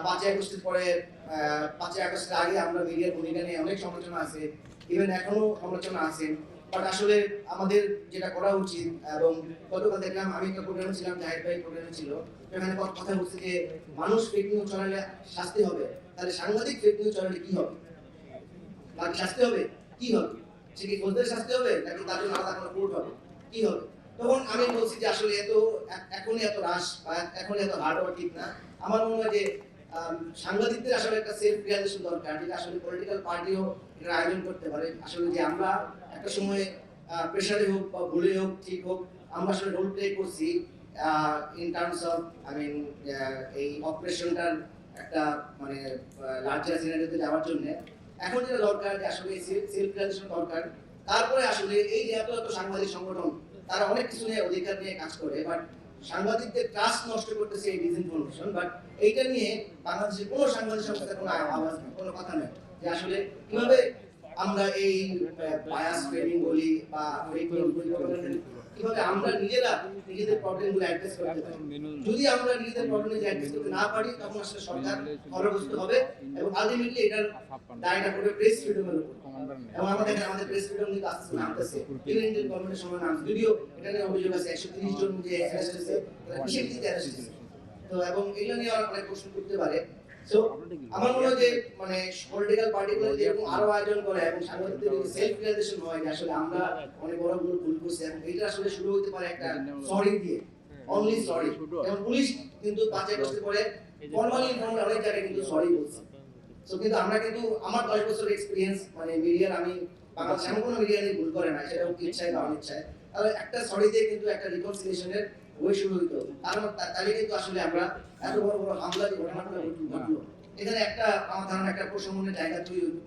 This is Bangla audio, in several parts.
5ই আগস্টের পরে 5ই আগস্টের আগে আমরা মিডিয়ার ভূমিকা নিয়ে অনেক সমালোচনা আছে, ইভেন এখনো সমালোচনা আছে। বাট আসলে আমাদের যেটা করা উচিত, এবং গতকাল দেখলাম আমি একটা প্রোগ্রামে ছিলাম, জাহিদ ভাই প্রোগ্রামে ছিল, সেখানে কথা বলছে যে মানুষ ফেক নিউজ ছড়ালে শাস্তি হবে, তাহলে সাংবাদিক ফেক নিউজ ছড়ালে কি হবে? তার শাস্তি হবে কি হবে? সে কি ফৌজদারি শাস্তি হবে নাকি তার জন্য আলাদা কোনো কোর্ট হবে, কি হবে? তখন আমি বলছি যে আসলে এখনই এত রাশ বা এখনই এত হার্ড হওয়া ঠিক না। আমার মনে হয় যে সাংবাদিকদের আসলে একটা সেলফ রিয়ালাইজেশন দরকার, যেটা আসলে পলিটিক্যাল পার্টিও এটা আয়োজন করতে পারে। আসলে যে আমরা একটা সময় প্রেশারে হোক বা ভুলে হোক ঠিক হোক, আমরা আসলে রোল প্লে করছি ইন টার্মস অফ এই অপারেশনটার একটা মানে লার্জার সিনারিওতে যাওয়ার জন্য। এখন যেটা দরকার যে আসলে সেলফ রিয়ালাইজেশন দরকার। তারপরে আসলে এই যে এত সাংবাদিক সংগঠন, তারা অনেক কিছু নিয়ে অধিকার নিয়ে কাজ করে, বাট সাংবাদিকদের ট্রাস্ট নষ্ট করতেছে এই ডিসইনফরমেশন। বাট এইটা নিয়ে বাংলাদেশের কোনো সাংবাদিক সংস্থার কোনো আওয়াজ নেই, কোনো কথা নেই যে আসলে কিভাবে আমরা এই বায়াস ট্রেনিং বলি বা ফেক নিউজ বলি, কিভাবে আমরা নিজেরা নিজেদের প্রবলেমগুলো অ্যাড্রেস করতে পারি। যদি আমরা নিজেদের প্রবলেম অ্যাড্রেস করতে না পারি, তখন আসলে সরকার ক্ষতিগ্রস্ত হবে এবং আলটিমেটলি এটার দায়টা পড়বে প্রেস ফ্রিডমের উপর। এবং আমাদের প্রেস ফ্রিডম কিন্তু আস্তে আস্তে নামতেছে, ইন্ডিয়ান গভর্নমেন্টের সময় নামছে, যদিও এটা নিয়ে অভিযোগ আছে 130 জন যে অ্যারেস্ট হয়েছে, কিসের ভিত্তিতে অ্যারেস্ট হয়েছে। তো এবং এগুলো নিয়ে অনেক প্রশ্ন করতে পারে। সো আমার মনে হয় যে মানে পলিটিক্যাল পার্টিগুলো যেরকম আরো আয়োজন করে এবং সাংবাদিকদের যদি সেলফ রিয়ালাইজেশন হয় যে আসলে আমরা অনেক বড় ভুল করছি, এবং এটা আসলে শুরু হতে পারে একটা সরি দিয়ে, অনলি সরি। এবং পুলিশ কিন্তু 5 আগস্টের পরে ফর্মালি ইনফর্মাল অনেক জায়গায় কিন্তু সরি বলছে। সো কিন্তু আমরা কিন্তু আমার 10 বছরের এক্সপেরিয়েন্স মানে মিডিয়ার, আমি বাংলাদেশ এমন কোনো মিডিয়া নিয়ে ভুল করে না, সেটা হোক ইচ্ছায় বা অনিচ্ছায়, তাহলে একটা সরি দিয়ে কিন্তু একটা রিকনসিলিয়েশনের ওই শুরু হইতো। কারণ তাহলে কিন্তু আসলে আমরা এত বড় বড় হামলা যে ঘটনাগুলো ঘটলো, এখানে একটা আমার ধারণা একটা প্রশমনের জায়গা তৈরি হইতো।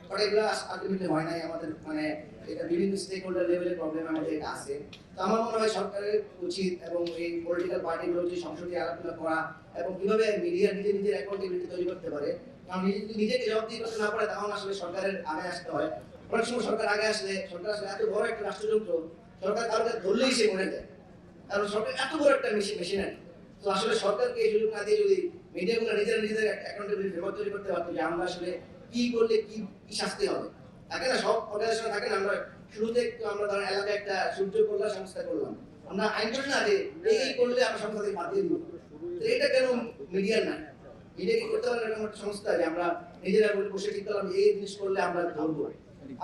বাট এগুলো আলটিমেটলি হয় নাই। আমাদের মানে এটা বিভিন্ন স্টেক হোল্ডার লেভেলের প্রবলেম আমাদের এটা আছে। তো আমার মনে হয় সরকারের উচিত এবং এই পলিটিক্যাল পার্টিগুলো যে সংসদে আলোচনা করা এবং কিভাবে মিডিয়া নিজের অ্যাকাউন্টেবিলিটি তৈরি করতে পারে। কারণ নিজেকে জবাবদিহি করতে না পারে, তখন আসলে সরকারের আগে আসতে হয়। অনেক সময় সরকার আগে আসলে সরকার আসলে এত বড় একটা রাষ্ট্রযন্ত্র, সরকার কাউকে ধরলেই সে মরে যায়, কারণ সরকার এত বড় একটা মেশিনারি। তো আসলে সরকারকে এই সুযোগ না দিয়ে যদি মিডিয়াগুলো নিজেদের অ্যাকাউন্টেবিলিটি ফ্রেমওয়ার্ক তৈরি করতে পারতো যে আমরা আসলে কি করলে কি শাস্তি হবে। থাকে না সব অর্গানাইজেশন থাকে না, আমরা শুরুতে একটু আমরা ধরেন এলাকায় একটা সূর্য কল্যাণ সংস্থা করলাম, আমরা আইন করি না যে এই করলে আমরা সংস্থা থেকে বাদ দিয়ে দিব। তো এটা কেন মিডিয়ার না? মিডিয়া কি করতে পারে এরকম একটা সংস্থা যে আমরা নিজেরা বসে ঠিক করলাম এই জিনিস করলে আমরা ধরবো,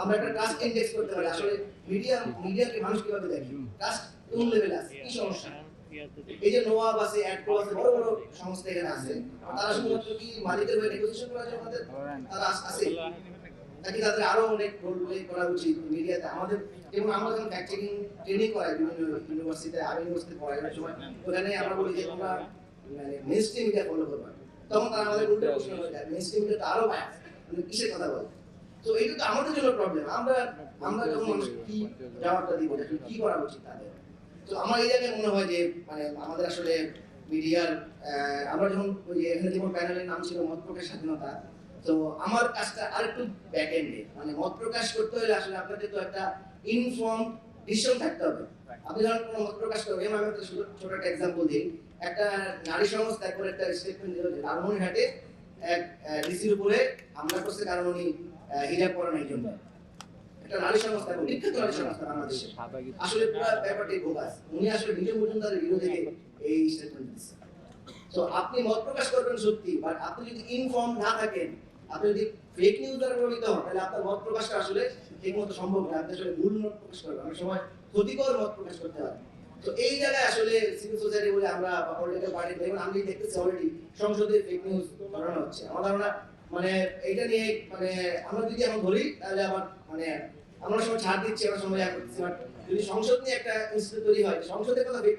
আমরা একটা ট্রাস্ট ইনডেক্স করতে পারি। আসলে মিডিয়াকে মানুষ কিভাবে দেখে, ট্রাস্ট কোন লেভেলে আছে, কি সমস্যা। এই যে নোয়াব আছে, অ্যাডকো আছে, বড় বড় সংস্থা এখানে আছে, তারা শুধুমাত্র কি মালিকের হয়ে নেগোসিয়েশন করার জন্য তারা আছে, নাকি তাদের আরো অনেক রোল প্লে করা উচিত মিডিয়াতে? আমাদের যেমন আমরা যখন ফ্যাক্ট চেকিং ট্রেনিং করাই বিভিন্ন ইউনিভার্সিটিতে, আমি ইউনিভার্সিটিতে পড়াই অনেক সময়, ওখানে আমরা বলি যে তোমরা মানে মেইনস্ট্রিম মিডিয়া ফলো করবা, তখন তারা আমাদের উল্টো প্রশ্ন হয়ে যায় মেইনস্ট্রিম মিডিয়া তো আরো বায়াস, কিসের কথা বলে? তো এটা তো আমাদের জন্য প্রবলেম। আমরা যখন মানুষকে কি জবাবটা দিব, কি করা উচিত তাদের। তো আমার এই জায়গায় মনে হয় যে মানে আমাদের আসলে মিডিয়ার আমরা যখন ওই যে এখানে যেমন প্যানেলের নাম ছিল মত প্রকাশ স্বাধীনতা, তো আমার কাজটা আরেকটু ব্যাক এন্ডে, মানে মত প্রকাশ করতে হলে আসলে আপনাদের তো একটা ইনফর্ম ডিসিশন থাকতে হবে। আপনি যখন কোনো মত প্রকাশ করবেন, আমি একটা ছোট একটা এক্সাম্পল দিই। একটা নারী সংস্থা একবার একটা স্টেটমেন্ট দিল যে লালমনিরহাটে এক ডিসির উপরে হামলা করছে কারণ উনি হিজাব পরেন এই জন্য। একটা নারী সংস্থা, বিখ্যাত নারী সংস্থা বাংলাদেশে, আসলে পুরো ব্যাপারটি বোগাস। উনি আসলে নিজে মজুমদারের বিরুদ্ধে এই স্টেটমেন্ট দিচ্ছে। তো আপনি মত প্রকাশ করবেন সত্যি, বাট আপনি যদি ইনফর্ম না থাকেন, আপনি যদি ফেক নিউজ দ্বারা প্রভাবিত হন, তাহলে আপনার মত প্রকাশটা আসলে ঠিকমতো সম্ভব না। আপনি আসলে ভুল মত প্রকাশ করবেন, অনেক সময় ক্ষতিকর মত প্রকাশ করতে হয়। তো এই জায়গায় আসলে সিভিল সোসাইটি বলে আমরা বা পলিটিক্যাল পার্টি, দেখুন আমি দেখতেছি অলরেডি সংসদে ফেক নিউজ করানো হচ্ছে। আমার ধারণা মানে এইটা নিয়ে মানে আমরা যদি এখন ধরি, তাহলে আবার মানে আমরা সময় ছাড় দিচ্ছি, আমরা সময় করতেছি, বাট যদি সংসদ নিয়ে একটা ইনস্টিটিউট তৈরি হয়, সংসদের কথা ফেক